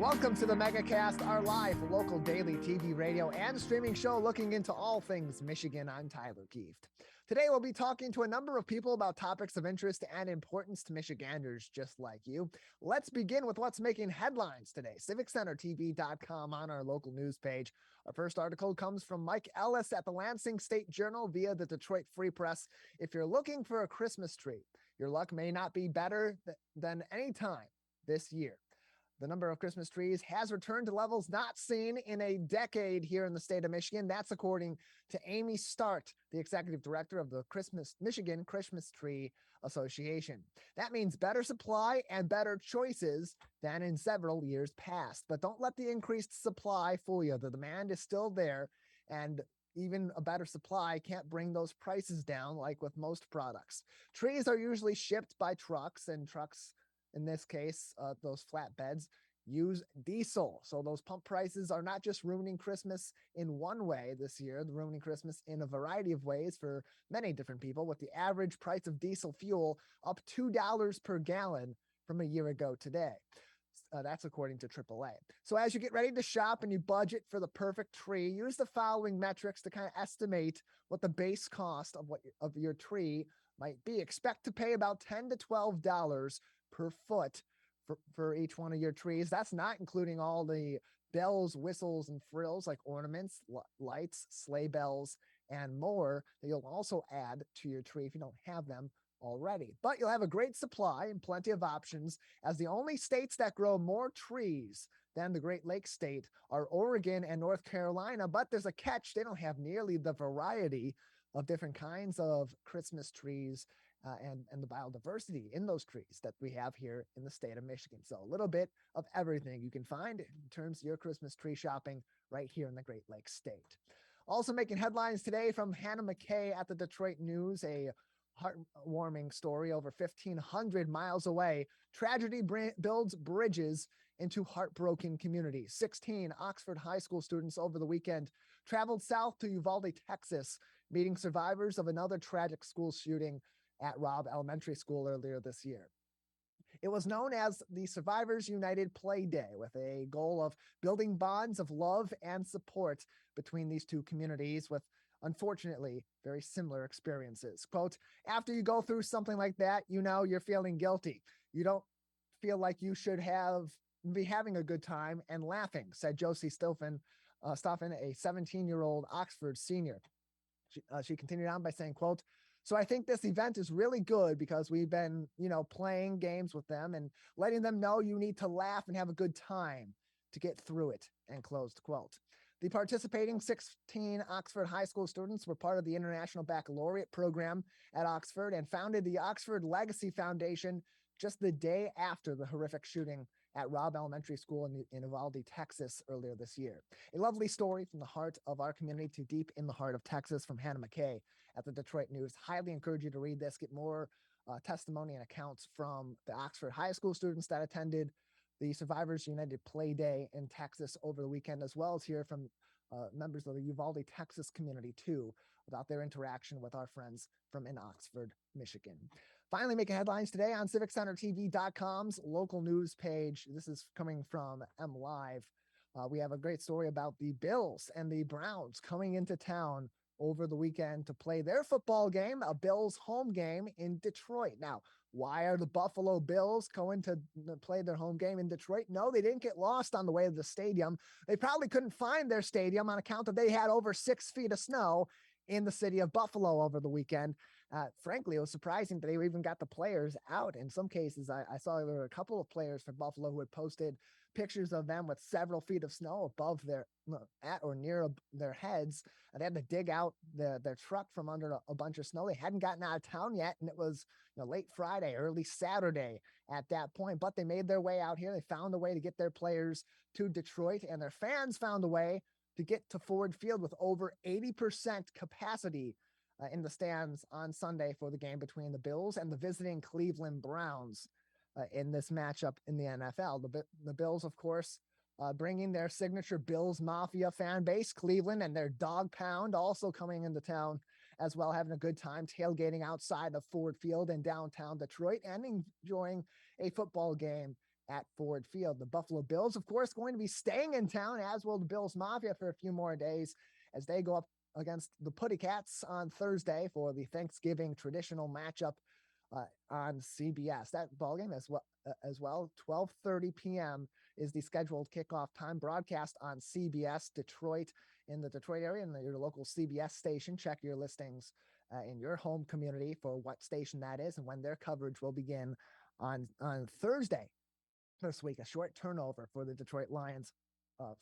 Welcome to the Megacast, our live local daily TV, radio, and streaming show looking into all things Michigan. I'm Tyler Kieft. Today, we'll be talking to a number of people about topics of interest and importance to Michiganders just like you. Let's begin with what's making headlines today. CivicCenterTV.com on our local news page. Our first article comes from Mike Ellis at the Lansing State Journal via the Detroit Free Press. If you're looking for a Christmas tree, your luck may not be better than any time this year. The number of Christmas trees has returned to levels not seen in a decade here in the state of Michigan. That's according to Amy Start, the executive director of the Michigan Christmas Tree Association. That means better supply and better choices than in several years past. But don't let the increased supply fool you. The demand is still there, and even a better supply can't bring those prices down like with most products. Trees are usually shipped by trucks, and trucks, in this case, those flatbeds, use diesel. So those pump prices are not just ruining Christmas in one way this year, they're ruining Christmas in a variety of ways for many different people, with the average price of diesel fuel up $2 per gallon from a year ago today. That's according to AAA. So as you get ready to shop and you budget for the perfect tree, use the following metrics to kind of estimate what the base cost of your tree might be. Expect to pay about $10 to $12 per foot for each one of your trees. That's not including all the bells, whistles, and frills like ornaments, lights, sleigh bells, and more that you'll also add to your tree if you don't have them already. But you'll have a great supply and plenty of options, as the only states that grow more trees than the Great Lakes state are Oregon and North Carolina. But there's a catch. They don't have nearly the variety of different kinds of Christmas trees and the biodiversity in those trees that we have here in the state of Michigan. So a little bit of everything you can find in terms of your Christmas tree shopping right here in the Great Lakes state. Also making headlines today from Hannah McKay at the Detroit News, a heartwarming story over 1,500 miles away. Tragedy builds bridges into heartbroken communities. 16 Oxford High School students over the weekend traveled south to Uvalde, Texas, meeting survivors of another tragic school shooting at Robb Elementary School earlier this year. It was known as the Survivors United Play Day, with a goal of building bonds of love and support between these two communities with, unfortunately, very similar experiences. Quote, after you go through something like that, you know you're feeling guilty. You don't feel like you should be having a good time and laughing, said Josie Stoffen, a 17-year-old Oxford senior. She continued on by saying, quote, so I think this event is really good because we've been, playing games with them and letting them know you need to laugh and have a good time to get through it, end closed quote. The participating 16 Oxford High School students were part of the International Baccalaureate program at Oxford and founded the Oxford Legacy Foundation just the day after the horrific shooting at Robb Elementary School in Uvalde, Texas earlier this year. A lovely story from the heart of our community to deep in the heart of Texas from Hannah McKay at the Detroit News. Highly encourage you to read this, get more testimony and accounts from the Oxford High School students that attended the Survivors United Play Day in Texas over the weekend, as well as hear from members of the Uvalde, Texas community too, about their interaction with our friends from in Oxford, Michigan. Finally, making headlines today on CivicCenterTV.com's local news page. This is coming from MLive. We have a great story about the Bills and the Browns coming into town over the weekend to play their football game, a Bills home game in Detroit. Now, why are the Buffalo Bills going to play their home game in Detroit? No, they didn't get lost on the way to the stadium. They probably couldn't find their stadium on account that they had over 6 feet of snow in the city of Buffalo over the weekend. Frankly, it was surprising that they even got the players out. In some cases, I saw there were a couple of players for Buffalo who had posted pictures of them with several feet of snow above at or near their heads. They had to dig out their truck from under a bunch of snow. They hadn't gotten out of town yet, and it was late Friday, early Saturday at that point. But they made their way out here. They found a way to get their players to Detroit, and their fans found a way to get to Ford Field with over 80% capacity in the stands on Sunday for the game between the Bills and the visiting Cleveland Browns in this matchup in the NFL. The Bills, of course, bringing their signature Bills Mafia fan base, Cleveland, and their dog pound also coming into town as well, having a good time tailgating outside of Ford Field in downtown Detroit and enjoying a football game at Ford Field. The Buffalo Bills, of course, going to be staying in town, as will the Bills Mafia for a few more days as they go up against the Putty Cats on Thursday for the Thanksgiving traditional matchup on CBS. That ballgame as well, 12:30 p.m. is the scheduled kickoff time. Broadcast on CBS Detroit in the Detroit area and your local CBS station. Check your listings in your home community for what station that is and when their coverage will begin on Thursday this week. A short turnover for the Detroit Lions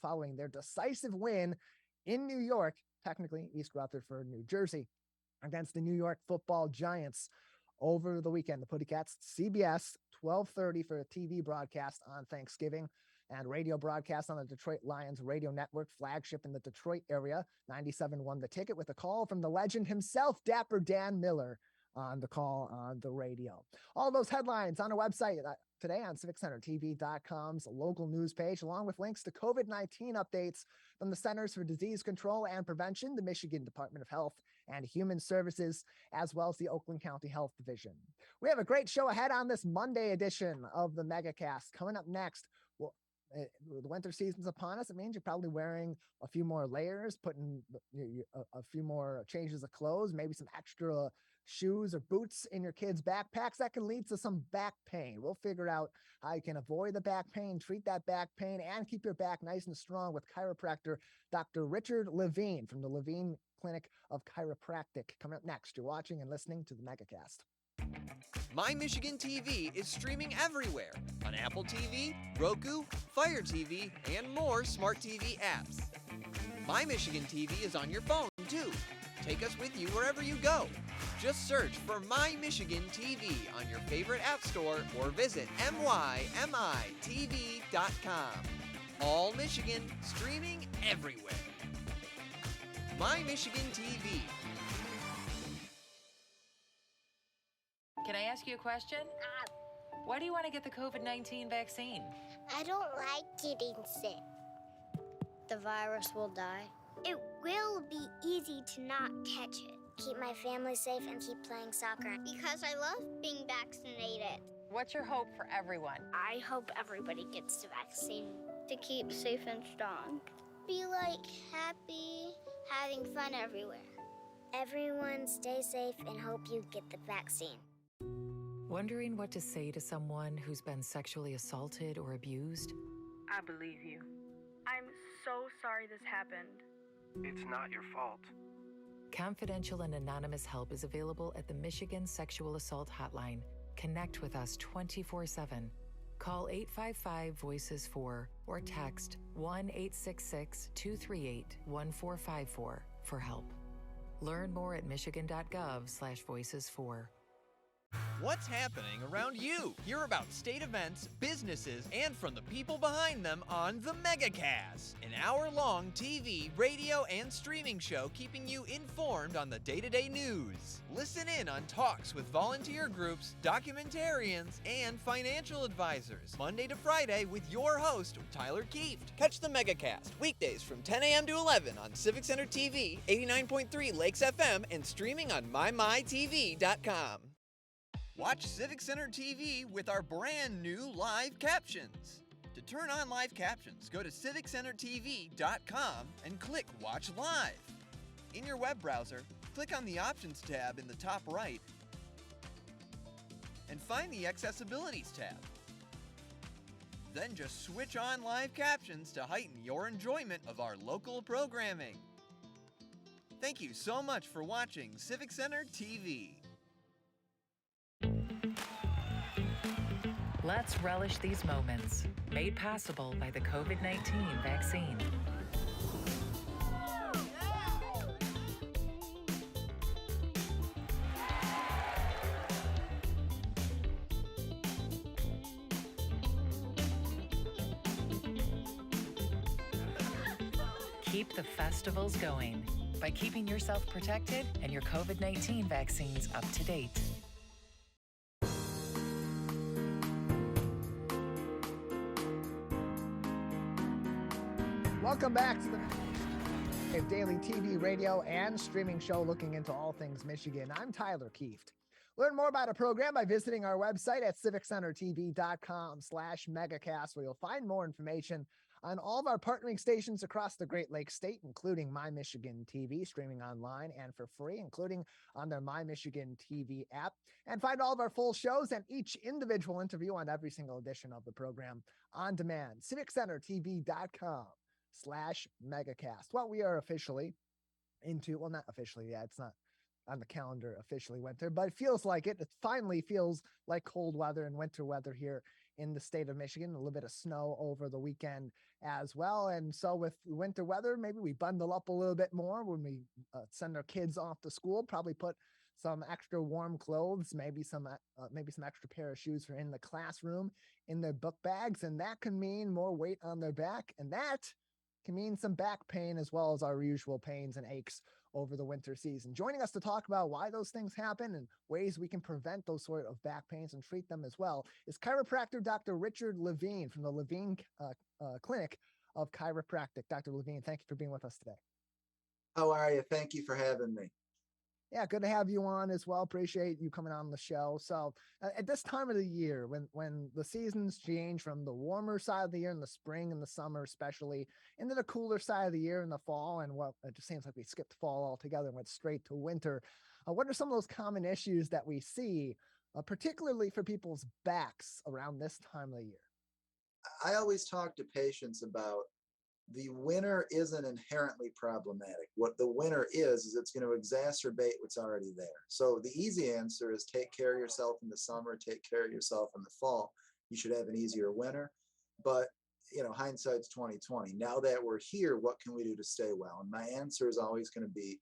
following their decisive win in New York, technically East Rutherford, New Jersey, against the New York Football Giants over the weekend. The Putty Cats, CBS, 12:30 for a TV broadcast on Thanksgiving and radio broadcast on the Detroit Lions radio network, flagship in the Detroit area. 97 The Ticket with a call from the legend himself, Dapper Dan Miller, on the call on the radio. All those headlines on our website today on CivicCenterTV.com's local news page, along with links to COVID-19 updates from the Centers for Disease Control and Prevention, the Michigan Department of Health and Human Services, as well as the Oakland County Health Division. We have a great show ahead on this Monday edition of the Megacast. Coming up next, the winter season's upon us. It means you're probably wearing a few more layers, putting a few more changes of clothes, maybe some extra shoes or boots in your kids' backpacks. That can lead to some back pain. We'll figure out how you can avoid the back pain, treat that back pain, and keep your back nice and strong with chiropractor Dr. Richard Levine from the Levine Clinic of Chiropractic. Coming up next, you're watching and listening to the Megacast. My Michigan TV is streaming everywhere on Apple TV, Roku, Fire TV, and more smart TV apps. My Michigan TV is on your phone, too. Take us with you wherever you go. Just search for My Michigan TV on your favorite app store or visit mymitv.com. All Michigan, streaming everywhere. My Michigan TV. Can I ask you a question? Why do you want to get the COVID-19 vaccine? I don't like getting sick. The virus will die. It will be easy to not catch it. Keep my family safe and keep playing soccer. Because I love being vaccinated. What's your hope for everyone? I hope everybody gets the vaccine to keep safe and strong. Be like happy, having fun everywhere. Everyone stay safe and hope you get the vaccine. Wondering what to say to someone who's been sexually assaulted or abused? I believe you. I'm so sorry this happened. It's not your fault. Confidential and anonymous help is available at the Michigan Sexual Assault Hotline. Connect with us 24/7. Call 855-VOICES-4 or text 1-866-238-1454 for help. Learn more at michigan.gov/voices4. What's happening around you? Hear about state events, businesses, and from the people behind them on the Megacast, an hour-long TV, radio, and streaming show keeping you informed on the day-to-day news. Listen in on talks with volunteer groups, documentarians, and financial advisors, Monday to Friday with your host, Tyler Kieft. Catch the Megacast weekdays from 10 a.m. to 11 on Civic Center TV, 89.3 Lakes FM, and streaming on mymytv.com. Watch Civic Center TV with our brand new live captions. To turn on live captions, go to civiccentertv.com and click Watch Live. In your web browser, click on the Options tab in the top right and find the Accessibilities tab. Then just switch on live captions to heighten your enjoyment of our local programming. Thank you so much for watching Civic Center TV. Let's relish these moments, made possible by the COVID-19 vaccine. Keep the festivals going by keeping yourself protected and your COVID-19 vaccines up to date. Welcome back to the daily TV, radio, and streaming show looking into all things Michigan. I'm Tyler Kieft. Learn more about our program by visiting our website at civiccentertv.com/megacast, where you'll find more information on all of our partnering stations across the Great Lakes state, including My Michigan TV, streaming online and for free, including on their My Michigan TV app. And find all of our full shows and each individual interview on every single edition of the program on demand. civiccentertv.com/megacast. Well, we are officially into, well, not officially yet. It's not on the calendar officially winter, but it feels like it. It finally feels like cold weather and winter weather here in the state of Michigan. A little bit of snow over the weekend as well. And so with winter weather, maybe we bundle up a little bit more when we send our kids off to school, probably put some extra warm clothes, maybe some extra pair of shoes for in the classroom, in their book bags. And that can mean more weight on their back. And that can mean some back pain as well as our usual pains and aches over the winter season. Joining us to talk about why those things happen and ways we can prevent those sort of back pains and treat them as well is chiropractor Dr. Richard Levine from the Levine Clinic of Chiropractic. Dr. Levine, thank you for being with us today. How are you? Thank you for having me. Yeah, good to have you on as well. Appreciate you coming on the show. So at this time of the year, when the seasons change from the warmer side of the year in the spring and the summer, especially into the cooler side of the year in the fall, and well, it just seems like we skipped fall altogether and went straight to winter. What are some of those common issues that we see, particularly for people's backs around this time of the year? I always talk to patients about the winter isn't inherently problematic. What the winter is it's going to exacerbate what's already there. So the easy answer is take care of yourself in the summer, take care of yourself in the fall. You should have an easier winter. But hindsight's 2020. Now that we're here, what can we do to stay well? And my answer is always going to be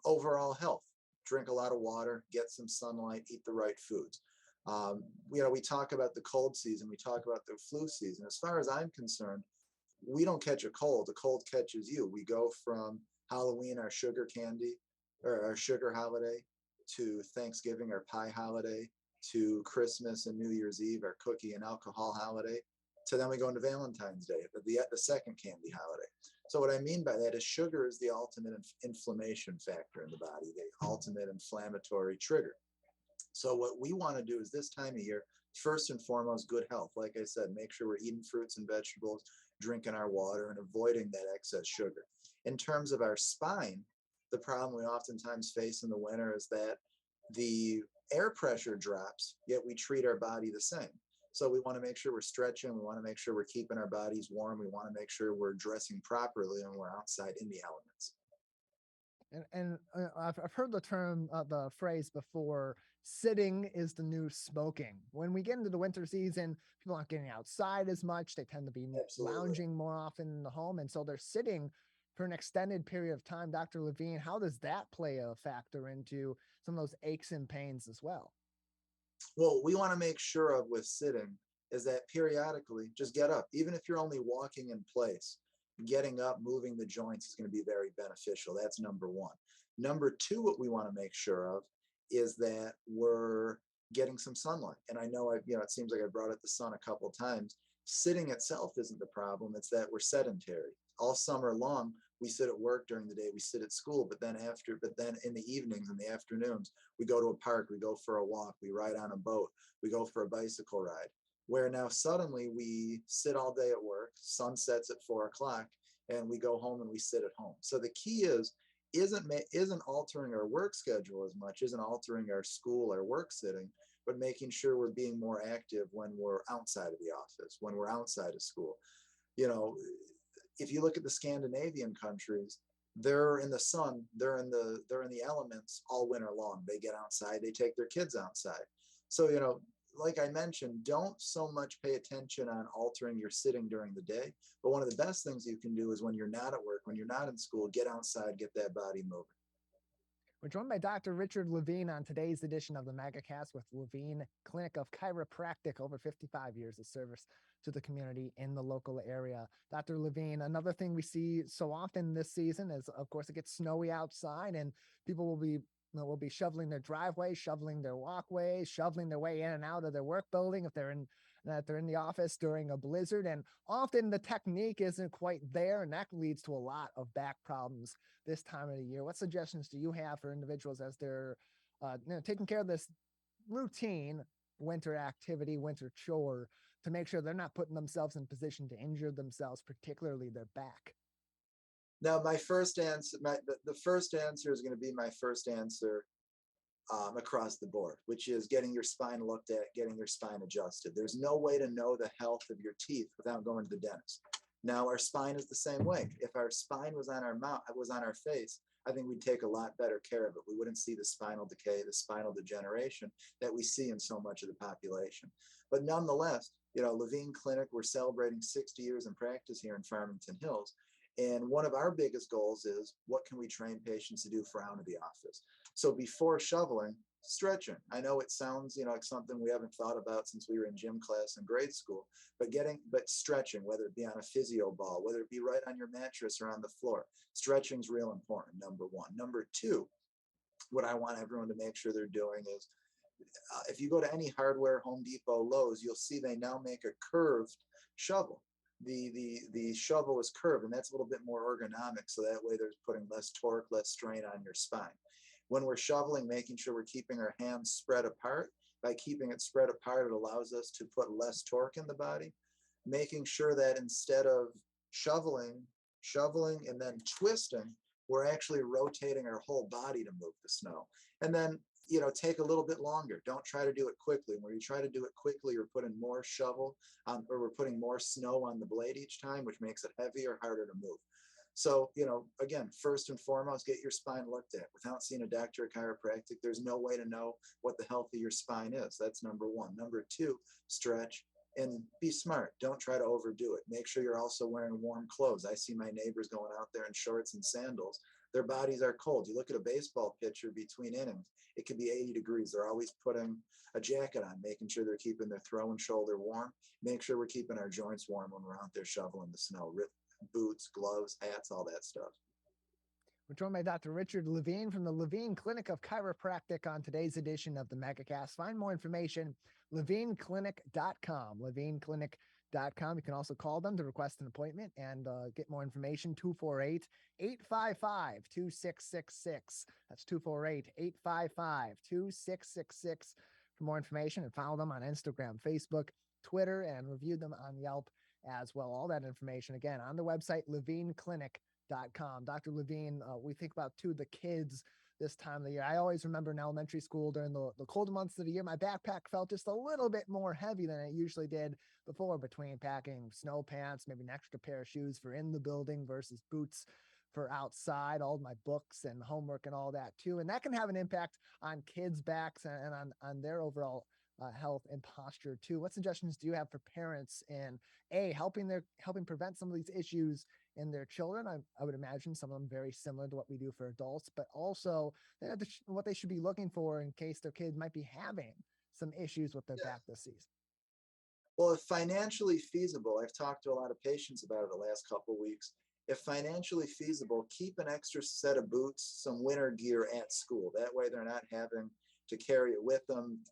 overall health. Drink a lot of water, get some sunlight, eat the right foods. We talk about the cold season, we talk about the flu season. As far as I'm concerned, we don't catch a cold. The cold catches you. We go from Halloween, our sugar candy, or our sugar holiday, to Thanksgiving, our pie holiday, to Christmas and New Year's Eve, our cookie and alcohol holiday, to then we go into Valentine's Day, the second candy holiday. So what I mean by that is sugar is the ultimate inflammation factor in the body, the ultimate inflammatory trigger. So what we want to do is this time of year, first and foremost, good health. Like I said, make sure we're eating fruits and vegetables, drinking our water, and avoiding that excess sugar. In terms of our spine, the problem we oftentimes face in the winter is that the air pressure drops, yet we treat our body the same. So we want to make sure we're stretching. We want to make sure we're keeping our bodies warm. We want to make sure we're dressing properly and we're outside in the elements. And I've heard the phrase before, sitting is the new smoking. When we get into the winter season, people aren't getting outside as much. They tend to be lounging more often in the home. And so they're sitting for an extended period of time. Dr. Levine, how does that play a factor into some of those aches and pains as well? Well, we want to make sure of with sitting is that periodically just get up. Even if you're only walking in place, getting up, moving the joints is going to be very beneficial. That's number one. Number two, what we want to make sure of is that we're getting some sunlight. And I know it seems like I brought up the sun a couple of times. Sitting itself isn't the problem. It's that we're sedentary. All summer long, we sit at work during the day, we sit at school, but then in the evenings and the afternoons, we go to a park, we go for a walk, we ride on a boat, we go for a bicycle ride. Where now suddenly we sit all day at work, sun sets at 4:00, and we go home and we sit at home. So the key isn't altering our work schedule as much, isn't altering our school, our work sitting, but making sure we're being more active when we're outside of the office, when we're outside of school. If you look at the Scandinavian countries, they're in the sun, they're in the elements all winter long. They get outside, they take their kids outside. So, like I mentioned, don't so much pay attention on altering your sitting during the day. But one of the best things you can do is when you're not at work, when you're not in school, get outside, get that body moving. We're joined by Dr. Richard Levine on today's edition of the Megacast with Levine Clinic of Chiropractic, over 55 years of service to the community in the local area. Dr. Levine, another thing we see so often this season is, of course, it gets snowy outside and people will be shoveling their driveway, shoveling their walkways, shoveling their way in and out of their work building if they're in the office during a blizzard. And often the technique isn't quite there, and that leads to a lot of back problems this time of the year. What suggestions do you have for individuals as they're taking care of this routine winter activity, winter chore, to make sure they're not putting themselves in position to injure themselves, particularly their back? Now, my first answer, the first answer is going to be my first answer across the board, which is getting your spine looked at, getting your spine adjusted. There's no way to know the health of your teeth without going to the dentist. Now, our spine is the same way. If our spine was on our mouth, was on our face, I think we'd take a lot better care of it. We wouldn't see the spinal decay, the spinal degeneration that we see in so much of the population. But nonetheless, Levine Clinic, we're celebrating 60 years in practice here in Farmington Hills. And one of our biggest goals is, what can we train patients to do for out of the office? So before shoveling, stretching. I know it sounds, like something we haven't thought about since we were in gym class in grade school, but stretching, whether it be on a physio ball, whether it be right on your mattress or on the floor, stretching is real important, number one. Number two, what I want everyone to make sure they're doing is, if you go to any hardware, Home Depot, Lowe's, you'll see they now make a curved shovel. The shovel is curved, and that's a little bit more ergonomic, so that way there's putting less torque, less strain on your spine. When we're shoveling, making sure we're keeping our hands spread apart. By keeping it spread apart, it allows us to put less torque in the body. Making sure that instead of shoveling and then twisting, we're actually rotating our whole body to move the snow. And then, take a little bit longer. Don't try to do it quickly. When you try to do it quickly, you're putting more shovel or we're putting more snow on the blade each time, which makes it heavier, harder to move. So, again, first and foremost, get your spine looked at. Without seeing a doctor of chiropractic, there's no way to know what the health of your spine is. That's number one. Number two, stretch and be smart. Don't try to overdo it. Make sure you're also wearing warm clothes. I see my neighbors going out there in shorts and sandals. Their bodies are cold. You look at a baseball pitcher between innings, it could be 80 degrees. They're always putting a jacket on, making sure they're keeping their throw and shoulder warm. Make sure we're keeping our joints warm when we're out there shoveling the snow. Boots, gloves, hats, all that stuff. We're joined by Dr. Richard Levine from the Levine Clinic of Chiropractic on today's edition of the Megacast. Find more information, levineclinic.com, levineclinic.com. You can also call them to request an appointment and get more information, 248-855-2666. That's 248-855-2666 for more information, and follow them on Instagram, Facebook, Twitter, and review them on Yelp as well. All that information, again, on the website, levineclinic.com. Dr. Levine, we think about, too, the kids this time of the year. I always remember in elementary school during the colder months of the year, my backpack felt just a little bit more heavy than it usually did before, between packing snow pants, maybe an extra pair of shoes for in the building versus boots for outside, all my books and homework and all that, too. And that can have an impact on kids' backs and on their overall health and posture too. What suggestions do you have for parents in helping prevent some of these issues in their children? I would imagine some of them very similar to what we do for adults, but also what they should be looking for in case their kid might be having some issues with their back this season. Well, if financially feasible, I've talked to a lot of patients about it the last couple of weeks. If financially feasible, keep an extra set of boots, some winter gear at school. That way they're not having to carry it with them,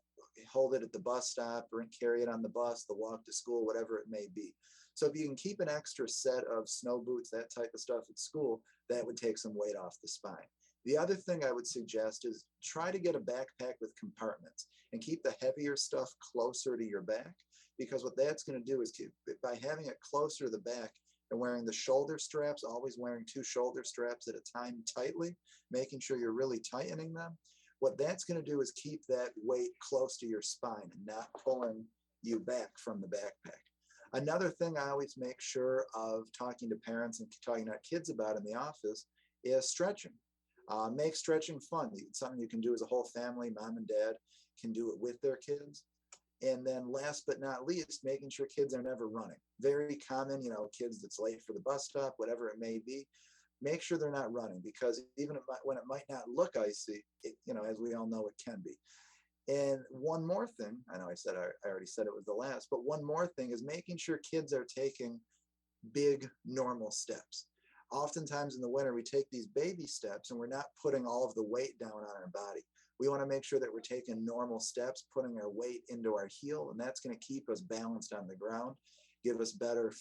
hold it at the bus stop, or carry it on the bus, the walk to school, whatever it may be. So if you can keep an extra set of snow boots, that type of stuff at school, that would take some weight off the spine. The other thing I would suggest is try to get a backpack with compartments and keep the heavier stuff closer to your back, because what that's going to do is by having it closer to the back and wearing the shoulder straps, always wearing 2 shoulder straps at a time tightly, making sure you're really tightening them. What that's going to do is keep that weight close to your spine and not pulling you back from the backpack. Another thing I always make sure of talking to parents and talking to kids about in the office is stretching. Make stretching fun. It's something you can do as a whole family. Mom and dad can do it with their kids. And then last but not least, making sure kids are never running. Very common, kids that's late for the bus stop, whatever it may be. Make sure they're not running, because even when it might not look icy, as we all know, it can be. And one more thing, I know I already said it was the last, but one more thing is making sure kids are taking big, normal steps. Oftentimes in the winter, we take these baby steps and we're not putting all of the weight down on our body. We want to make sure that we're taking normal steps, putting our weight into our heel, and that's going to keep us balanced on the ground, give us a better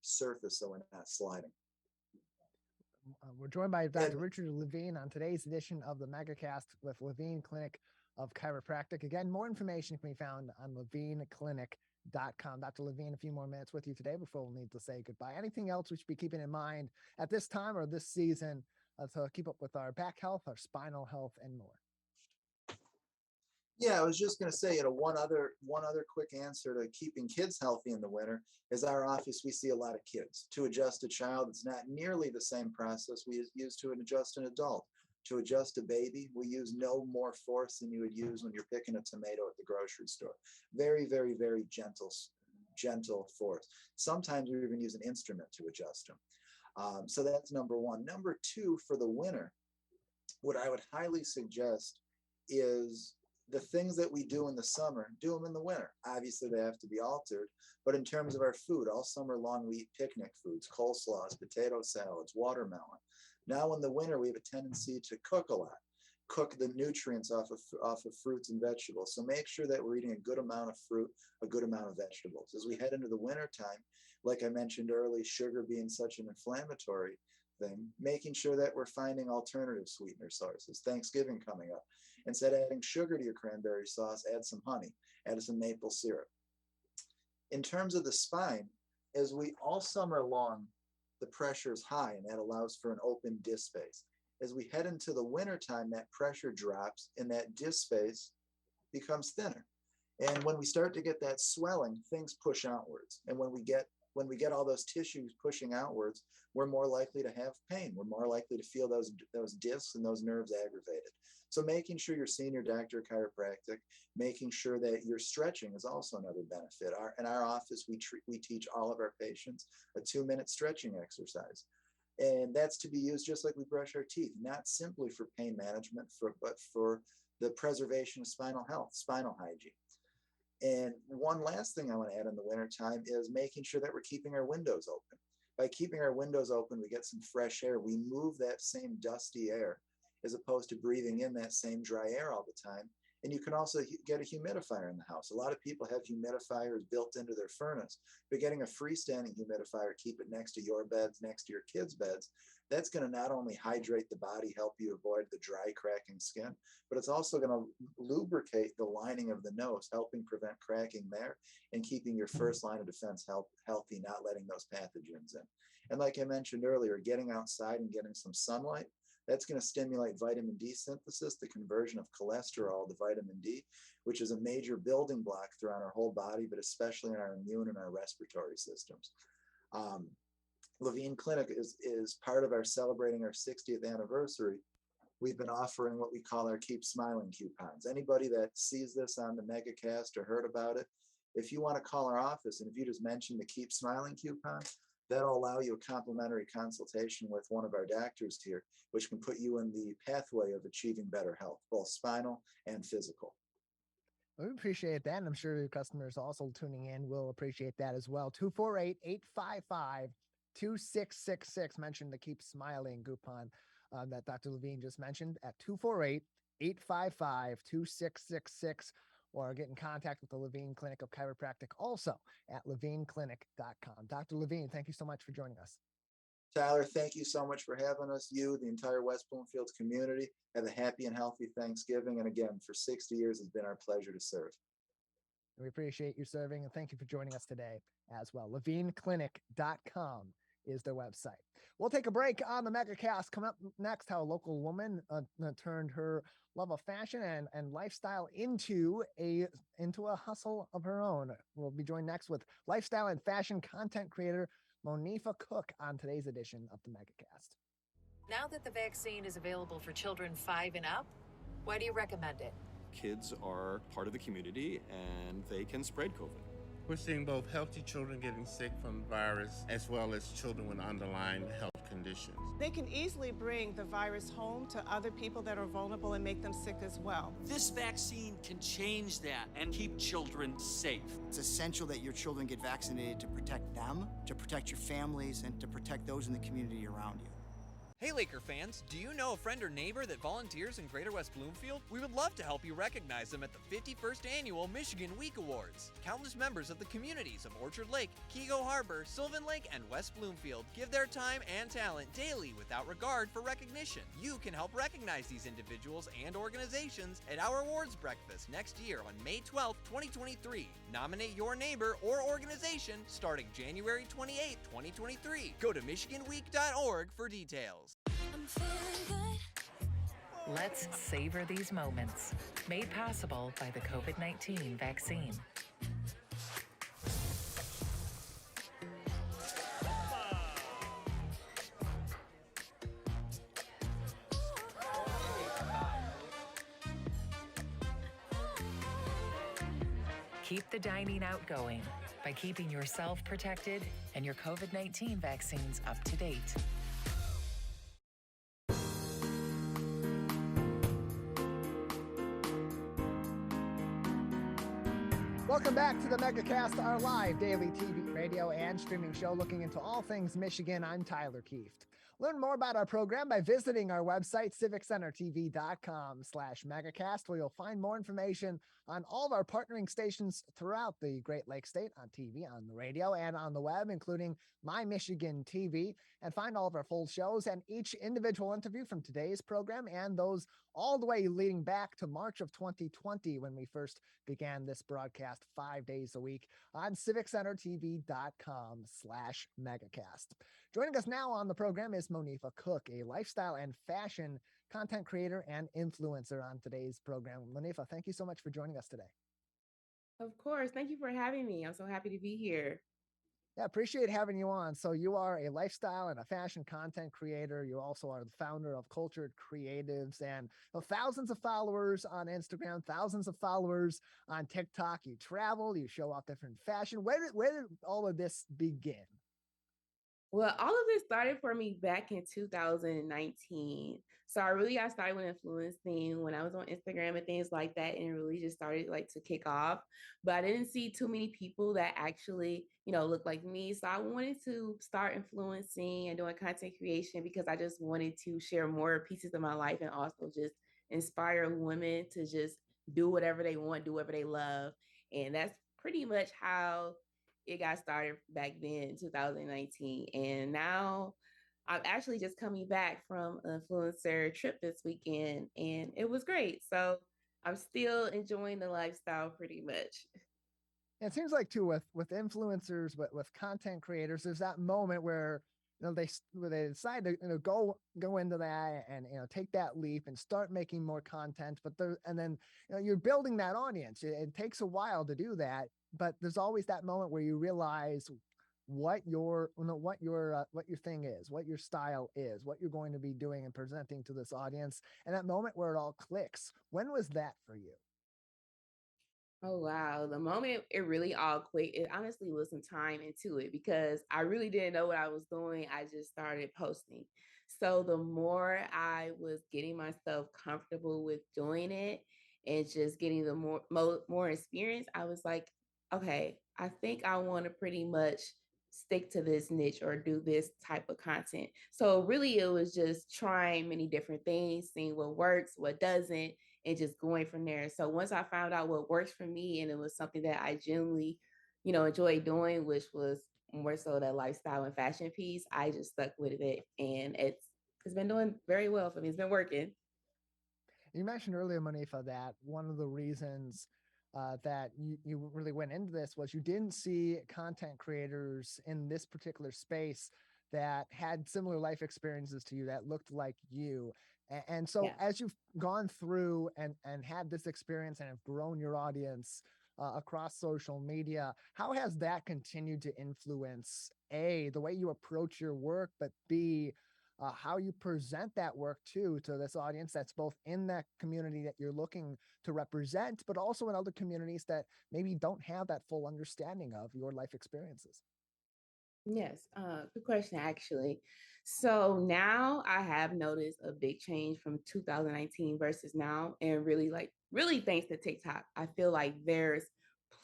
surface so we're not sliding. We're joined by Dr. And Richard Levine on today's edition of the Megacast with Levine Clinic of Chiropractic. Again, more information can be found on levineclinic.com. Dr. Levine, a few more minutes with you today before we'll need to say goodbye. Anything else we should be keeping in mind at this time or this season to keep up with our back health, our spinal health, and more? yeah, I was just going to say, one other quick answer to keeping kids healthy in the winter is our office. We see a lot of kids. To adjust a child, it's not nearly the same process we use to adjust an adult. To adjust a baby, we use no more force than you would use when you're picking a tomato at the grocery store. Very, very, very gentle force. Sometimes we even use an instrument to adjust them. So that's number one. Number two, for the winter, what I would highly suggest is the things that we do in the summer, do them in the winter. Obviously, they have to be altered. But in terms of our food, all summer long, we eat picnic foods, coleslaws, potato salads, watermelon. Now in the winter, we have a tendency to cook a lot, cook the nutrients off of fruits and vegetables. So make sure that we're eating a good amount of fruit, a good amount of vegetables. As we head into the winter time, like I mentioned earlier, sugar being such an inflammatory thing, making sure that we're finding alternative sweetener sources. Thanksgiving coming up. Instead of adding sugar to your cranberry sauce, add some honey, add some maple syrup. In terms of the spine, as we all summer long, the pressure is high and that allows for an open disc space. As we head into the winter time, that pressure drops and that disc space becomes thinner. And when we start to get that swelling, things push outwards. And when we get all those tissues pushing outwards, we're more likely to have pain. We're more likely to feel those discs and those nerves aggravated. So making sure you're seeing your doctor of chiropractic, making sure that you're stretching is also another benefit. In our office, we teach all of our patients a 2-minute stretching exercise. And that's to be used just like we brush our teeth, not simply for pain management, but for the preservation of spinal health, spinal hygiene. And one last thing I want to add in the wintertime is making sure that we're keeping our windows open. By keeping our windows open, we get some fresh air. We move that same dusty air as opposed to breathing in that same dry air all the time. And you can also get a humidifier in the house. A lot of people have humidifiers built into their furnace, but getting a freestanding humidifier, keep it next to your beds, next to your kids' beds, that's going to not only hydrate the body, help you avoid the dry, cracking skin, but it's also going to lubricate the lining of the nose, helping prevent cracking there and keeping your first line of defense healthy, not letting those pathogens in. And like I mentioned earlier, getting outside and getting some sunlight, that's going to stimulate vitamin D synthesis, the conversion of cholesterol to vitamin D, which is a major building block throughout our whole body, but especially in our immune and our respiratory systems. Levine Clinic is part of our celebrating our 60th anniversary. We've been offering what we call our Keep Smiling coupons. Anybody that sees this on the Megacast or heard about it, if you want to call our office and if you just mention the Keep Smiling coupon, that'll allow you a complimentary consultation with one of our doctors here, which can put you in the pathway of achieving better health, both spinal and physical. We appreciate that. And I'm sure your customers also tuning in will appreciate that as well. 248-855-2666. Mention the Keep Smiling coupon that Dr. Levine just mentioned at 248-855-2666. Or get in contact with the Levine Clinic of Chiropractic, also at levineclinic.com. Dr. Levine, thank you so much for joining us. Tyler, thank you so much for having us. You, the entire West Bloomfield community, have a happy and healthy Thanksgiving. And again, for 60 years, it's been our pleasure to serve. We appreciate you serving, and thank you for joining us today as well. Levineclinic.com is their website. We'll take a break on the Megacast. Coming up next, how a local woman turned her love of fashion and lifestyle into a hustle of her own. We'll be joined next with lifestyle and fashion content creator Monifah Cook on today's edition of the Megacast. Now that the vaccine is available for children 5 and up, why do you recommend it? Kids are part of the community and they can spread COVID. We're seeing both healthy children getting sick from the virus as well as children with underlying health conditions. They can easily bring the virus home to other people that are vulnerable and make them sick as well. This vaccine can change that and keep children safe. It's essential that your children get vaccinated to protect them, to protect your families, and to protect those in the community around you. Hey Laker fans, do you know a friend or neighbor that volunteers in Greater West Bloomfield? We would love to help you recognize them at the 51st Annual Michigan Week Awards. Countless members of the communities of Orchard Lake, Keego Harbor, Sylvan Lake, and West Bloomfield give their time and talent daily without regard for recognition. You can help recognize these individuals and organizations at our awards breakfast next year on May 12, 2023. Nominate your neighbor or organization starting January 28, 2023. Go to michiganweek.org for details. Let's savor these moments. Made possible by the COVID-19 vaccine. Keep the dining out going by keeping yourself protected and your COVID-19 vaccines up to date. Welcome back to the Megacast, our live daily TV, radio, and streaming show looking into all things Michigan. I'm Tyler Kieft. Learn more about our program by visiting our website, civiccentertv.com/megacast, where you'll find more information on all of our partnering stations throughout the Great Lakes State on TV, on the radio, and on the web, including My Michigan TV, and find all of our full shows and each individual interview from today's program and those all the way leading back to March of 2020 when we first began this broadcast 5 days a week on civiccentertv.com/megacast. Joining us now on the program is Monifah Cook, a lifestyle and fashion content creator and influencer on today's program. Monifah, thank you so much for joining us today. Of course. Thank you for having me. I'm so happy to be here. Yeah, appreciate having you on. So you are a lifestyle and a fashion content creator. You also are the founder of Cultured Creatives and thousands of followers on Instagram, thousands of followers on TikTok. You travel, you show off different fashion. Where did all of this begin? Well, all of this started for me back in 2019. So I really got started with influencing when I was on Instagram and things like that, and it really just started like to kick off. But I didn't see too many people that actually, looked like me. So I wanted to start influencing and doing content creation because I just wanted to share more pieces of my life and also just inspire women to just do whatever they want, do whatever they love. And that's pretty much how it got started back then, 2019. And now I'm actually just coming back from an influencer trip this weekend, and it was great. So I'm still enjoying the lifestyle pretty much. It seems like too with influencers, but with content creators, there's that moment where they decide to go into that and take that leap and start making more content. But then you're building that audience. It takes a while to do that, but there's always that moment where you realize what your thing is, what your style is, what you're going to be doing and presenting to this audience, and that moment where it all clicks. When was that for you? Oh, wow. The moment it really all clicked, it honestly was some time into it because I really didn't know what I was doing. I just started posting. So the more I was getting myself comfortable with doing it and just getting the more experience, I was like, okay, I think I want to pretty much stick to this niche or do this type of content. So really it was just trying many different things, seeing what works, what doesn't, and just going from there. So once I found out what works for me and it was something that I genuinely, enjoy doing, which was more so that lifestyle and fashion piece, I just stuck with it. And it's been doing very well for me. It's been working. You mentioned earlier, Monifah, that one of the reasons that you really went into this was you didn't see content creators in this particular space that had similar life experiences to you, that looked like you. And so as you've gone through and had this experience and have grown your audience across social media, how has that continued to influence A, the way you approach your work, but B, how you present that work to this audience that's both in that community that you're looking to represent, but also in other communities that maybe don't have that full understanding of your life experiences? Yes, good question, actually. So now I have noticed a big change from 2019 versus now, and really thanks to TikTok. I feel like there's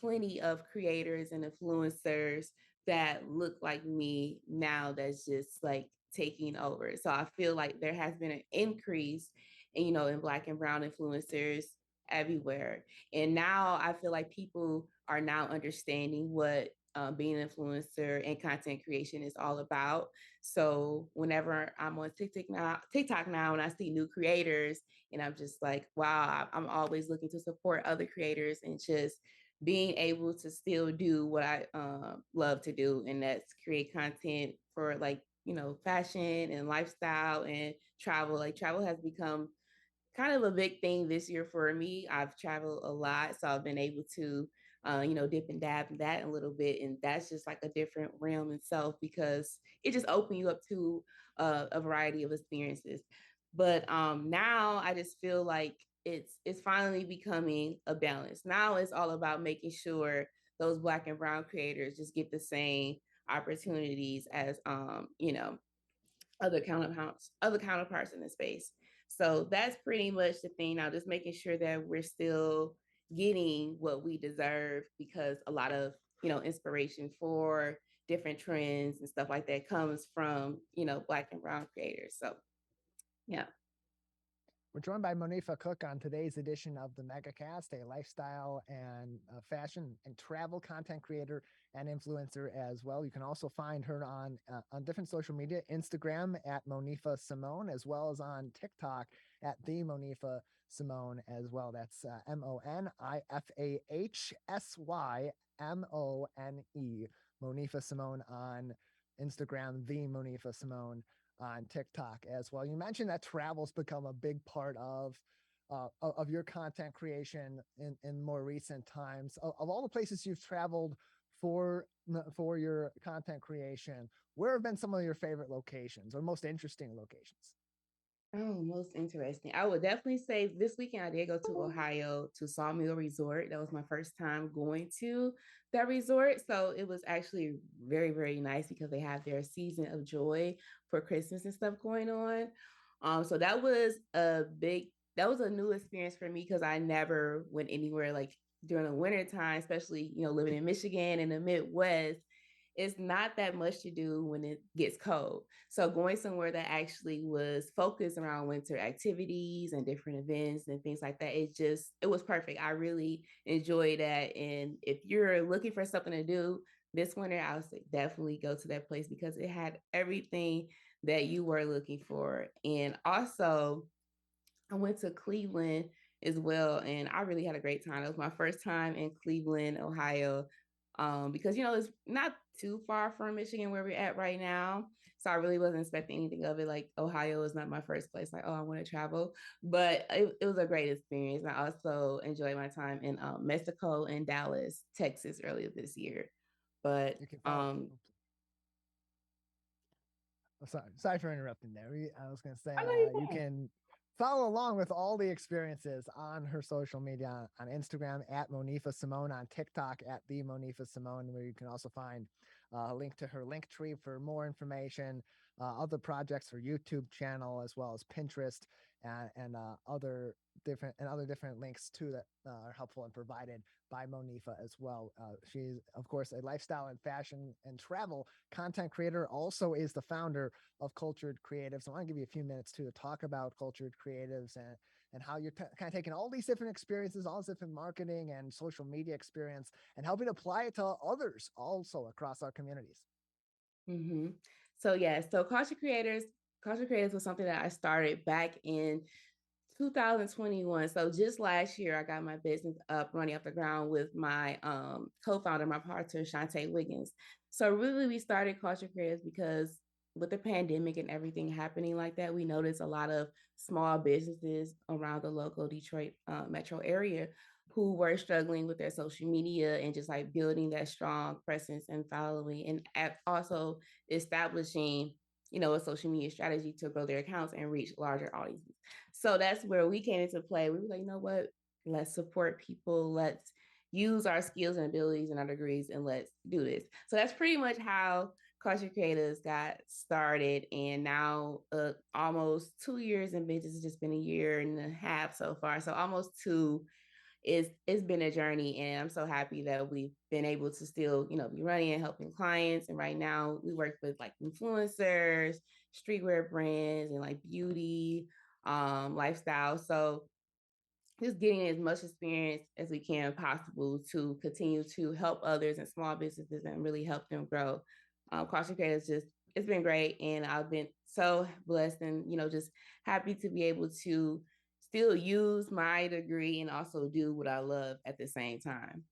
plenty of creators and influencers that look like me now that's just like taking over. So I feel like there has been an increase in, in Black and brown influencers everywhere. And now I feel like people are now understanding what being an influencer and content creation is all about. So whenever I'm on TikTok now, and I see new creators, and I'm just like, wow, I'm always looking to support other creators and just being able to still do what I love to do, and that's create content for fashion and lifestyle and travel. Like travel has become kind of a big thing this year for me. I've traveled a lot, so I've been able to, dip and dab in that a little bit, and that's just like a different realm itself because it just opens you up to a variety of experiences. But now I just feel like it's finally becoming a balance. Now it's all about making sure those Black and brown creators just get the same opportunities as other counterparts in the space. So that's pretty much the thing now, just making sure that we're still getting what we deserve, because a lot of, inspiration for different trends and stuff like that comes from, Black and brown creators. So yeah. We're joined by Monifah Cook on today's edition of the Megacast, a lifestyle and fashion and travel content creator and influencer as well. You can also find her on different social media, Instagram at Monifah Simone, as well as on TikTok at the Monifah Simone as well. That's MonifahSymone, Monifah Simone on Instagram, the Monifah Simone on TikTok as well. You mentioned that travel's become a big part of your content creation in more recent times. Of all the places you've traveled for your content creation, where have been some of your favorite locations or most interesting locations? Oh, most interesting. I would definitely say this weekend I did go to Ohio to Sawmill Resort. That was my first time going to that resort. So it was actually very, very nice because they have their season of joy for Christmas and stuff going on. So that was a new experience for me because I never went anywhere like during the winter time, especially, living in Michigan in the Midwest. It's not that much to do when it gets cold. So going somewhere that actually was focused around winter activities and different events and things like that, it was perfect. I really enjoyed that. And if you're looking for something to do this winter, I would say definitely go to that place because it had everything that you were looking for. And also, I went to Cleveland as well, and I really had a great time. It was my first time in Cleveland, Ohio, because it's not too far from Michigan where we're at right now. So I really wasn't expecting anything of it. Like Ohio is not my first place. Like, oh, I want to travel, but it was a great experience. I also enjoyed my time in Mexico and Dallas, Texas earlier this year. But sorry for interrupting there. I was going to say you fine. can follow along with all the experiences on her social media on Instagram at Monifah Simone, on TikTok at the Monifah Simone, where you can also find a link to her link tree for more information, other projects, her YouTube channel, as well as Pinterest and other different links too that are helpful and provided by Monifah as well. She's of course a lifestyle and fashion and travel content creator. Also is the founder of Cultured Creatives. I want to give you a few minutes to talk about Cultured Creatives and how you're kind of taking all these different experiences, all this different marketing and social media experience, and helping apply it to others also across our communities. Mm-hmm. So Culture Creators was something that I started back in 2021. So just last year, I got my business up running off the ground with my co-founder, my partner, Shantae Wiggins. So really, we started Culture Creators because with the pandemic and everything happening like that, we noticed a lot of small businesses around the local Detroit metro area who were struggling with their social media and just like building that strong presence and following, and also establishing a social media strategy to grow their accounts and reach larger audiences. So that's where we came into play. We were like, you know what? Let's support people. Let's use our skills and abilities and our degrees, and let's do this. So that's pretty much how Culture Creators got started. And now almost 2 years in business. It's just been a year and a half so far. So almost two. it's been a journey, and I'm so happy that we've been able to still, be running and helping clients. And right now we work with like influencers, streetwear brands, and like beauty, lifestyle. So just getting as much experience as we can possible to continue to help others and small businesses and really help them grow. Cross Creators it's been great, and I've been so blessed and just happy to be able to still use my degree and also do what I love at the same time.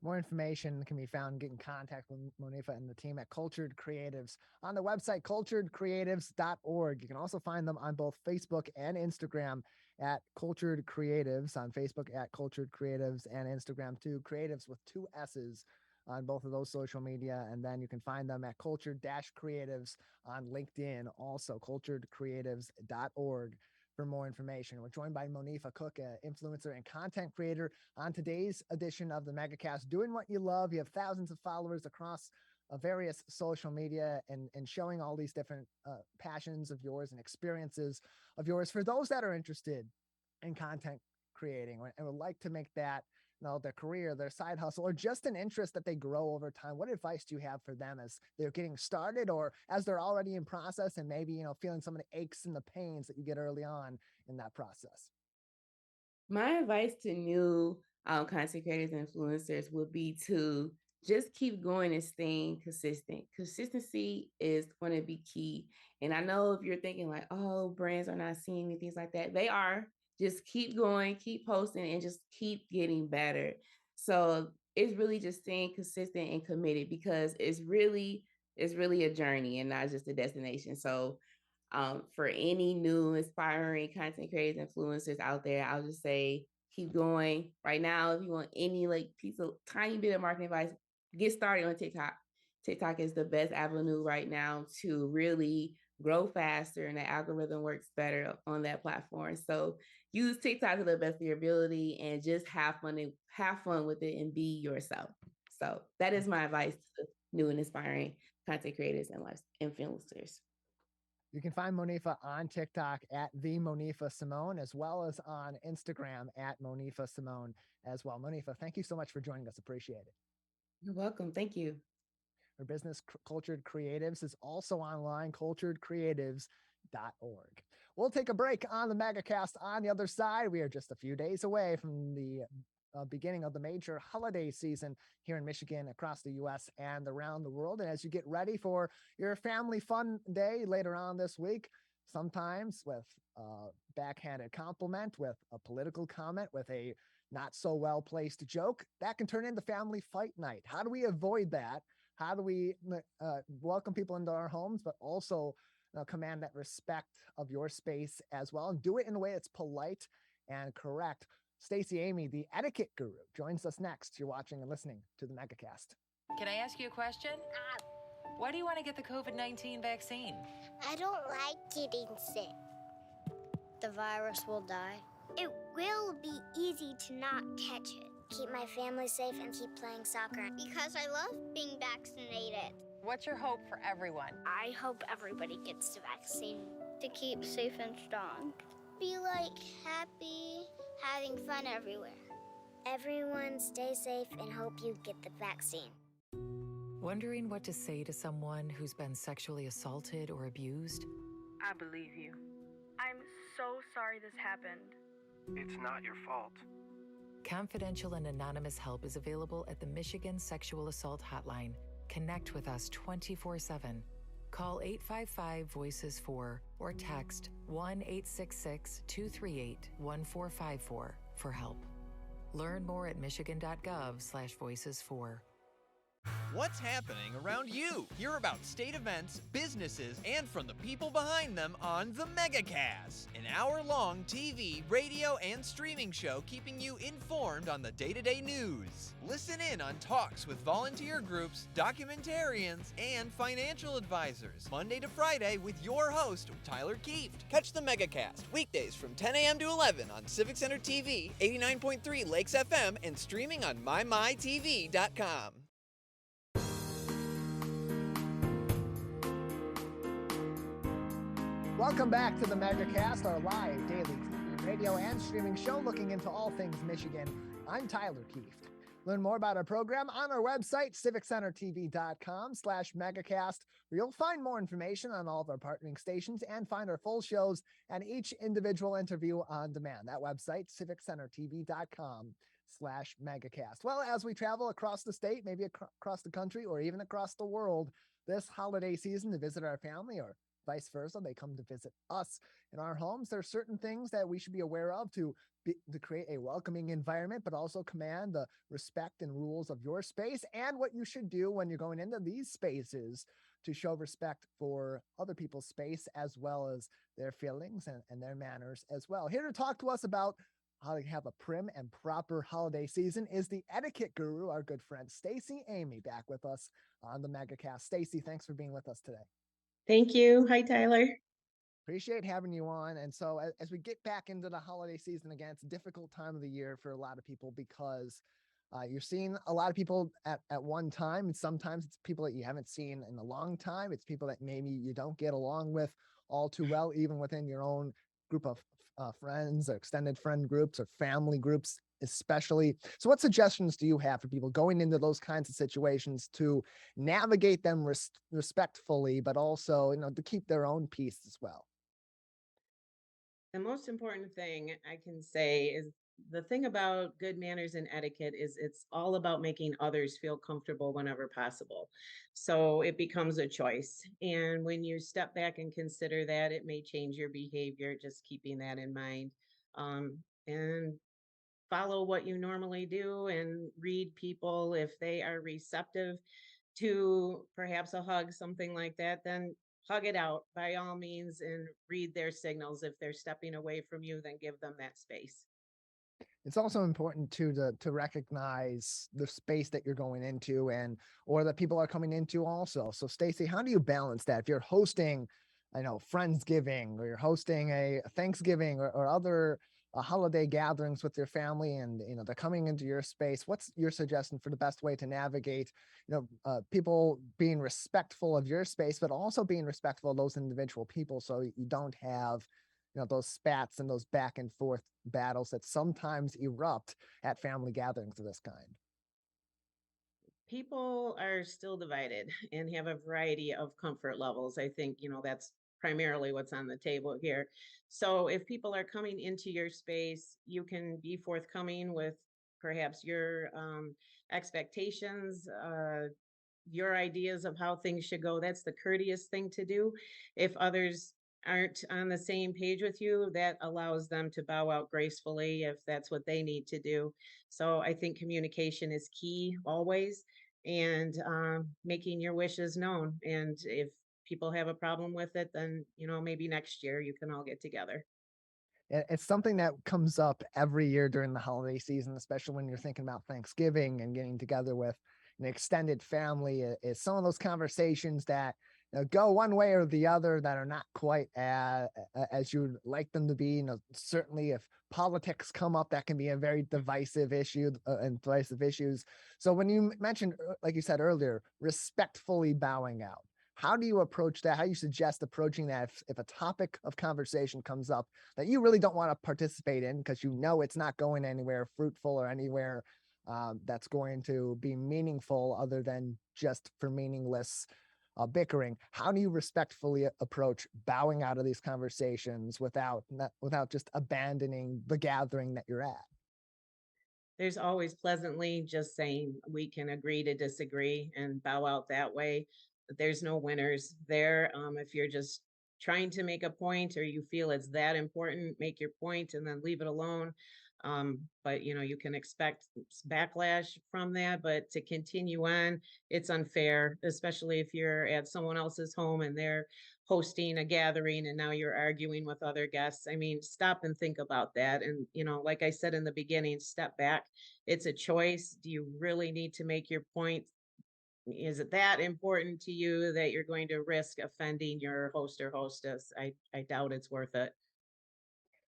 More information can be found. Get in contact with Monifah and the team at Cultured Creatives on the website culturedcreatives.org. You can also find them on both Facebook and Instagram at Cultured Creatives, on Facebook at Cultured Creatives, and Instagram too, Creatives with 2 S's on both of those social media. And then you can find them at Cultured-Creatives on LinkedIn, also culturedcreatives.org for more information. We're joined by Monifah Cook, an influencer and content creator, on today's edition of the Megacast. Doing what you love. You have thousands of followers across various social media, and showing all these different passions of yours and experiences of yours. For those that are interested in content creating and would like to make that their career, their side hustle, or just an interest that they grow over time, what advice do you have for them as they're getting started, or as they're already in process and maybe feeling some of the aches and the pains that you get early on in that process? My advice to new content creators and influencers would be to just keep going and staying consistent. Consistency is going to be key. And I know if you're thinking like, oh, brands are not seeing me, things like that, they are. Just keep going, keep posting, and just keep getting better. So it's really just staying consistent and committed, because it's really a journey and not just a destination. So for any new inspiring content creators, influencers out there, I'll just say keep going. Right now, if you want any tiny bit of marketing advice, get started on TikTok. TikTok is the best avenue right now to really grow faster, and the algorithm works better on that platform. So use TikTok to the best of your ability and just have fun with it and be yourself. So that is my advice to new and inspiring content creators and life influencers. You can find Monifah on TikTok at the Monifah Simone, as well as on Instagram at Monifah Simone as well. Monifah, thank you so much for joining us. Appreciate it. You're welcome. Thank you. Her business, Cultured Creatives, is also online, culturedcreatives.org. We'll take a break on the Megacast. On the other side, we are just a few days away from the beginning of the major holiday season here in Michigan, across the U.S. and around the world. And as you get ready for your family fun day later on this week, sometimes with a backhanded compliment, with a political comment, with a not so well placed joke, that can turn into family fight night. How do we avoid that? How do we welcome people into our homes, but also command that respect of your space as well, and do it in a way that's polite and correct? Stacey Amy, the etiquette guru, joins us next. You're watching and listening to the Megacast. Can I ask you a question? Why do you want to get the COVID-19 vaccine? I don't like getting sick. The virus will die. It will be easy to not catch it. Keep my family safe and keep playing soccer because I love being vaccinated. What's your hope for everyone? I hope everybody gets the vaccine to keep safe and strong. Be happy, having fun everywhere. Everyone stay safe and hope you get the vaccine. Wondering what to say to someone who's been sexually assaulted or abused? I believe you. I'm so sorry this happened. It's not your fault. Confidential and anonymous help is available at the Michigan Sexual Assault Hotline. Connect with us 24/7. Call 855-VOICES-4 or text 1-866-238-1454 for help. Learn more at michigan.gov/voices4. What's happening around you? Hear about state events, businesses, and from the people behind them on the Megacast, an hour-long TV, radio, and streaming show keeping you informed on the day-to-day news. Listen in on talks with volunteer groups, documentarians, and financial advisors, Monday to Friday with your host, Tyler Kieft. Catch the Megacast weekdays from 10 a.m. to 11 on Civic Center TV, 89.3 Lakes FM, and streaming on mymytv.com. Welcome back to the Megacast, our live daily TV radio and streaming show looking into all things Michigan. I'm Tyler Kieft. Learn more about our program on our website, civiccentertv.com/megacast, where you'll find more information on all of our partnering stations and find our full shows and each individual interview on demand. That website, civiccentertv.com/megacast. Well, as we travel across the state, maybe across the country, or even across the world this holiday season to visit our family, or vice versa, they come to visit us in our homes, there are certain things that we should be aware of to create a welcoming environment, but also command the respect and rules of your space, and what you should do when you're going into these spaces to show respect for other people's space, as well as their feelings and their manners as well. Here to talk to us about how to have a prim and proper holiday season is the etiquette guru, our good friend Stacy Amy, back with us on the Megacast. Stacy, thanks for being with us today. Thank you. Hi, Tyler. Appreciate having you on. And so as we get back into the holiday season again, it's a difficult time of the year for a lot of people because you're seeing a lot of people at one time. And sometimes it's people that you haven't seen in a long time. It's people that maybe you don't get along with all too well, even within your own group of friends or extended friend groups or family groups, especially. So what suggestions do you have for people going into those kinds of situations to navigate them respectfully, but also, to keep their own peace as well? The most important thing I can say is the thing about good manners and etiquette is it's all about making others feel comfortable whenever possible. So it becomes a choice. And when you step back and consider that, it may change your behavior, just keeping that in mind. And follow what you normally do and read people. If they are receptive to perhaps a hug, something like that, then hug it out by all means and read their signals. If they're stepping away from you, then give them that space. It's also important to recognize the space that you're going into or that people are coming into also. So Stacy, how do you balance that? If you're hosting, Friendsgiving, or you're hosting a Thanksgiving or other holiday gatherings with your family, and they're coming into your space, what's your suggestion for the best way to navigate people being respectful of your space, but also being respectful of those individual people, so you don't have those spats and those back and forth battles that sometimes erupt at family gatherings of this kind? People are still divided and have a variety of comfort levels. I think, that's primarily what's on the table here. So if people are coming into your space, you can be forthcoming with perhaps your expectations, your ideas of how things should go. That's the courteous thing to do. If others aren't on the same page with you, that allows them to bow out gracefully if that's what they need to do. So I think communication is key always, and making your wishes known. And if people have a problem with it, then, maybe next year you can all get together. It's something that comes up every year during the holiday season, especially when you're thinking about Thanksgiving and getting together with an extended family. Is some of those conversations that go one way or the other, that are not quite as you'd like them to be. Certainly if politics come up, that can be a very divisive issue and divisive issues. So when you mentioned, like you said earlier, respectfully bowing out, how do you approach that? How do you suggest approaching that if a topic of conversation comes up that you really don't want to participate in because it's not going anywhere fruitful or anywhere that's going to be meaningful other than just for meaningless bickering? How do you respectfully approach bowing out of these conversations without just abandoning the gathering that you're at? There's always pleasantly just saying we can agree to disagree and bow out that way. There's no winners there. If you're just trying to make a point or you feel it's that important, make your point and then leave it alone. But you can expect backlash from that. But to continue on, it's unfair, especially if you're at someone else's home and they're hosting a gathering and now you're arguing with other guests. I mean, stop and think about that. And, like I said in the beginning, step back. It's a choice. Do you really need to make your point? Is it that important to you that you're going to risk offending your host or hostess? I doubt it's worth it.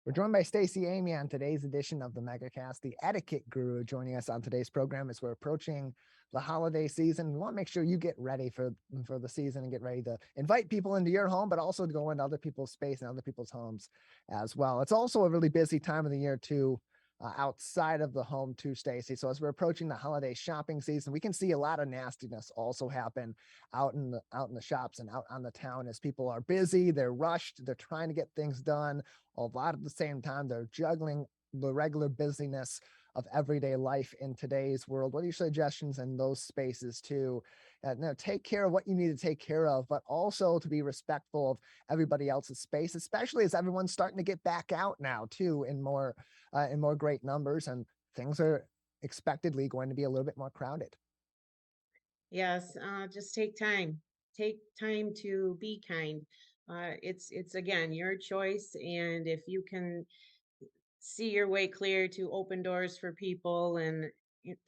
We're joined by Stacey Amy on today's edition of the Megacast, the etiquette guru, joining us on today's program as we're approaching the holiday season. We want to make sure you get ready for the season and get ready to invite people into your home, but also to go into other people's space and other people's homes as well. It's also a really busy time of the year too, outside of the home too, Stacey. So as we're approaching the holiday shopping season, we can see a lot of nastiness also happen out in the shops and out on the town as people are busy, they're rushed, they're trying to get things done. A lot at the same time, they're juggling the regular busyness of everyday life in today's world. What are your suggestions in those spaces to take care of what you need to take care of, but also to be respectful of everybody else's space, especially as everyone's starting to get back out now too in more great numbers, and things are expectedly going to be a little bit more crowded. Yes, just take time. Take time to be kind. It's again your choice, and if you can see your way clear to open doors for people and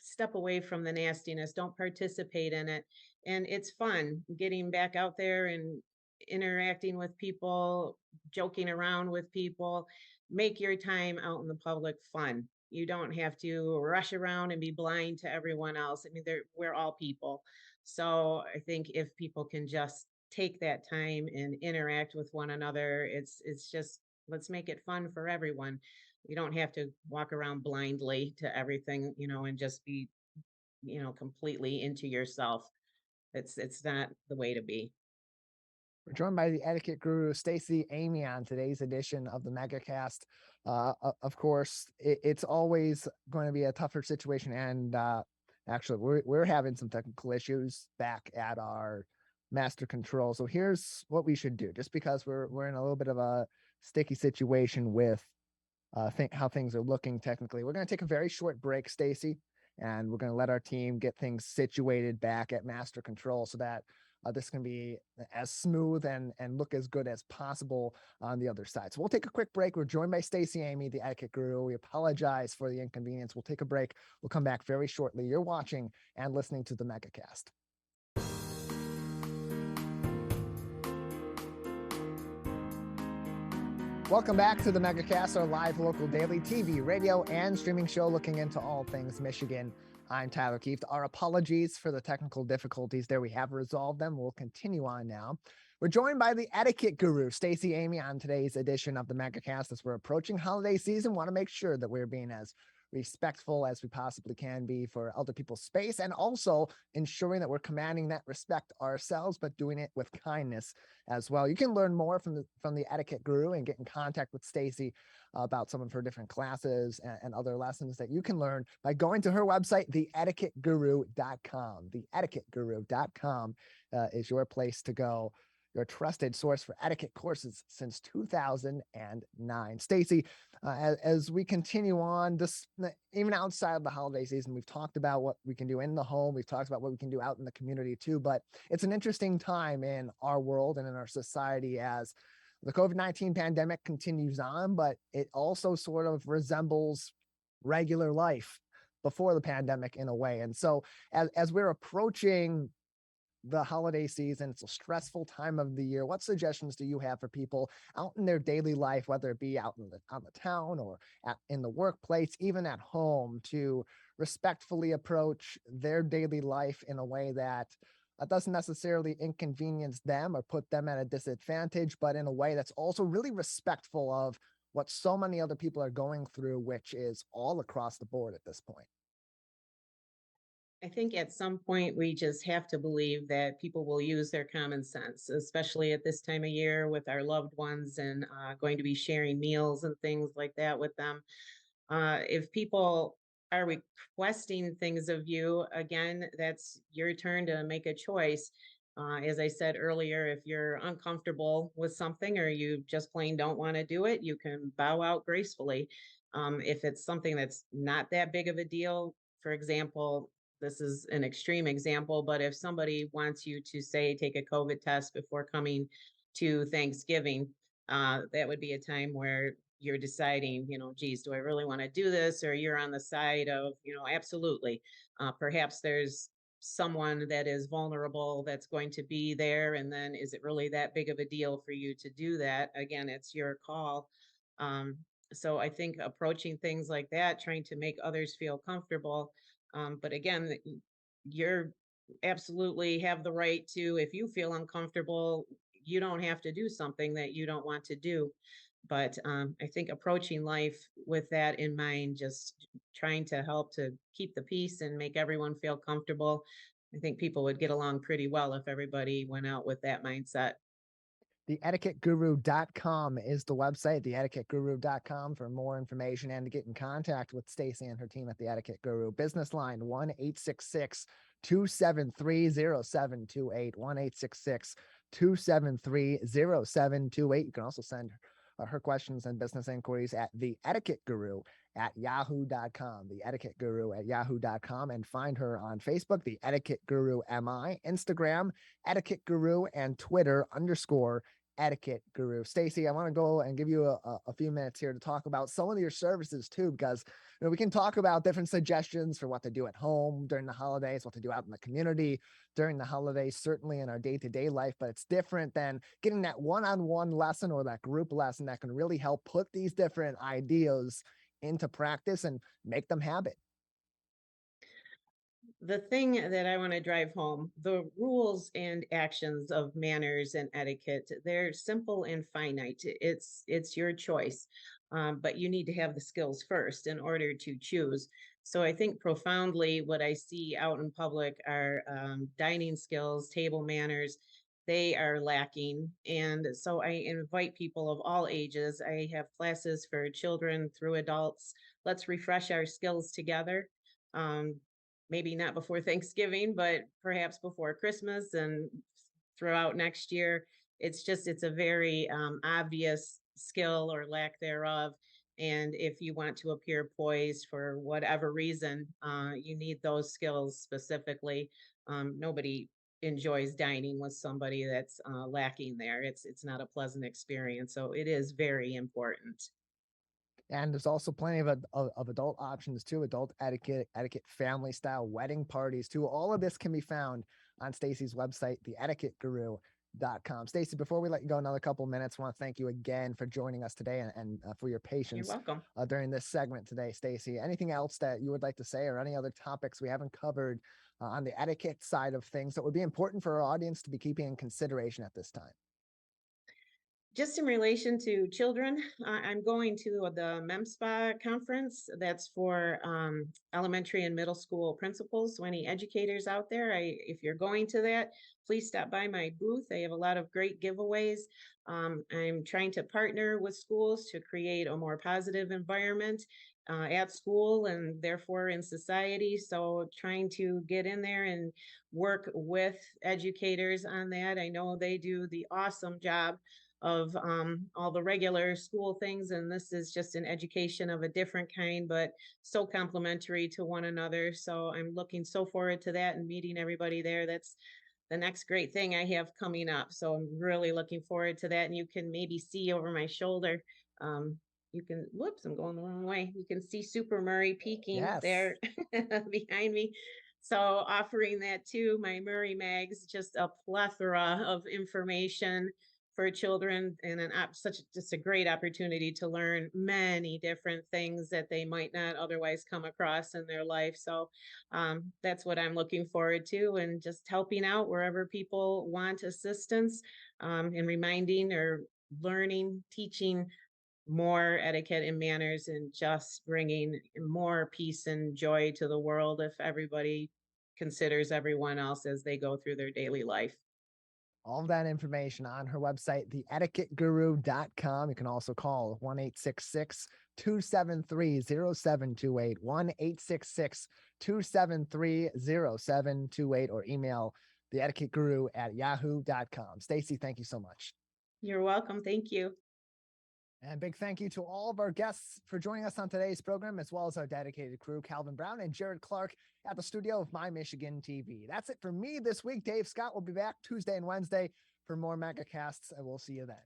step away from the nastiness, don't participate in it. And it's fun getting back out there and interacting with people, joking around with people. Make your time out in the public fun. You don't have to rush around and be blind to everyone else. I mean, we're all people. So I think if people can just take that time and interact with one another, it's just, let's make it fun for everyone. You don't have to walk around blindly to everything, and just be, completely into yourself. It's not the way to be. We're joined by the etiquette guru, Stacey Amy, on today's edition of the Megacast. Of course, it's always going to be a tougher situation. And actually, we're having some technical issues back at our master control. So here's what we should do, just because we're in a little bit of a sticky situation with how things are looking technically. We're going to take a very short break, Stacey, and we're going to let our team get things situated back at master control so that this can be as smooth and look as good as possible on the other side. So we'll take a quick break. We're joined by Stacey Amy, the etiquette guru. We apologize for the inconvenience. We'll take a break. We'll come back very shortly. You're watching and listening to the Megacast. Welcome back to the Megacast, our live local daily TV, radio, and streaming show looking into all things Michigan. I'm Tyler Kieft. Our apologies for the technical difficulties there. We have resolved them. We'll continue on now. We're joined by the etiquette guru, Stacey Amy, on today's edition of the Megacast. As we're approaching holiday season, want to make sure that we're being as respectful as we possibly can be for other people's space, and also ensuring that we're commanding that respect ourselves, but doing it with kindness as well. You can learn more from the etiquette guru and get in contact with Stacey about some of her different classes and other lessons that you can learn by going to her website, theetiquetteguru.com. Theetiquetteguru.com is your place to go. Your trusted source for etiquette courses since 2009. Stacey, as we continue on, this even outside of the holiday season, we've talked about what we can do in the home. We've talked about what we can do out in the community too. But it's an interesting time in our world and in our society as the COVID-19 pandemic continues on, but it also sort of resembles regular life before the pandemic in a way. And so as we're approaching the holiday season, it's a stressful time of the year. What suggestions do you have for people out in their daily life, whether it be out on the town or in the workplace, even at home, to respectfully approach their daily life in a way that doesn't necessarily inconvenience them or put them at a disadvantage, but in a way that's also really respectful of what so many other people are going through, which is all across the board at this point? I think at some point we just have to believe that people will use their common sense, especially at this time of year with our loved ones and going to be sharing meals and things like that with them. If people are requesting things of you, again, that's your turn to make a choice. As I said earlier, if you're uncomfortable with something or you just plain don't want to do it, you can bow out gracefully. If it's something that's not that big of a deal, for example, this is an extreme example, but if somebody wants you to say take a COVID test before coming to Thanksgiving, that would be a time where you're deciding, geez, do I really want to do this? Or you're on the side of, absolutely. Perhaps there's someone that is vulnerable that's going to be there. And then is it really that big of a deal for you to do that? Again, it's your call. So I think approaching things like that, trying to make others feel comfortable. But again, you're absolutely have the right to, if you feel uncomfortable, you don't have to do something that you don't want to do. But I think approaching life with that in mind, just trying to help to keep the peace and make everyone feel comfortable. I think people would get along pretty well if everybody went out with that mindset. TheEtiquetteGuru.com is the website, TheEtiquetteGuru.com for more information and to get in contact with Stacy and her team at The Etiquette Guru. Business line 1-866-273-0728, 1-866-273-0728. You can also send her questions and business inquiries at TheEtiquetteGuru@yahoo.com, TheEtiquetteGuru@yahoo.com, and find her on Facebook, The Etiquette Guru MI, Instagram, Etiquette Guru, and Twitter _Etiquette Guru. Stacy, I want to go and give you a few minutes here to talk about some of your services too, because we can talk about different suggestions for what to do at home during the holidays, what to do out in the community during the holidays, certainly in our day-to-day life, but it's different than getting that one-on-one lesson or that group lesson that can really help put these different ideas into practice and make them habit. The thing that I want to drive home, the rules and actions of manners and etiquette, they're simple and finite. It's your choice, but you need to have the skills first in order to choose. So I think profoundly what I see out in public are dining skills, table manners. They are lacking. And so I invite people of all ages. I have classes for children through adults. Let's refresh our skills together. Um, Maybe not before Thanksgiving, but perhaps before Christmas and throughout next year. It's a very obvious skill or lack thereof. And if you want to appear poised for whatever reason, you need those skills specifically. Nobody enjoys dining with somebody that's lacking there. It's not a pleasant experience. So it is very important. And there's also plenty of adult options too, adult etiquette, family style, wedding parties too. All of this can be found on Stacy's website, TheEtiquetteGuru.com. Stacy, before we let you go another couple minutes, I want to thank you again for joining us today and for your patience. You're welcome. During this segment today, Stacy. Anything else that you would like to say or any other topics we haven't covered on the etiquette side of things that would be important for our audience to be keeping in consideration at this time? Just in relation to children, I'm going to the MEMSPA conference. That's for elementary and middle school principals. So any educators out there, if you're going to that, please stop by my booth. I have a lot of great giveaways. I'm trying to partner with schools to create a more positive environment at school and therefore in society. So trying to get in there and work with educators on that. I know they do the awesome job of all the regular school things, and this is just an education of a different kind, but so complementary to one another. So I'm looking so forward to that and meeting everybody there. That's the next great thing I have coming up. So I'm really looking forward to that. And you can maybe see over my shoulder. You can, whoops, I'm going the wrong way. You can see Super Murray peeking there behind me. So offering that too, my Murray Mags, just a plethora of information for children and just a great opportunity to learn many different things that they might not otherwise come across in their life. So that's what I'm looking forward to, and just helping out wherever people want assistance and reminding or learning, teaching more etiquette and manners, and just bringing more peace and joy to the world if everybody considers everyone else as they go through their daily life. All of that information on her website, TheEtiquetteGuru.com. You can also call 1-866-273-0728, 1-866-273-0728, or email TheEtiquetteGuru@yahoo.com. Stacy, thank you so much. You're welcome. Thank you. And big thank you to all of our guests for joining us on today's program, as well as our dedicated crew, Calvin Brown and Jared Clark at the studio of My Michigan TV. That's it for me this week. Dave Scott will be back Tuesday and Wednesday for more Megacasts, and we'll see you then.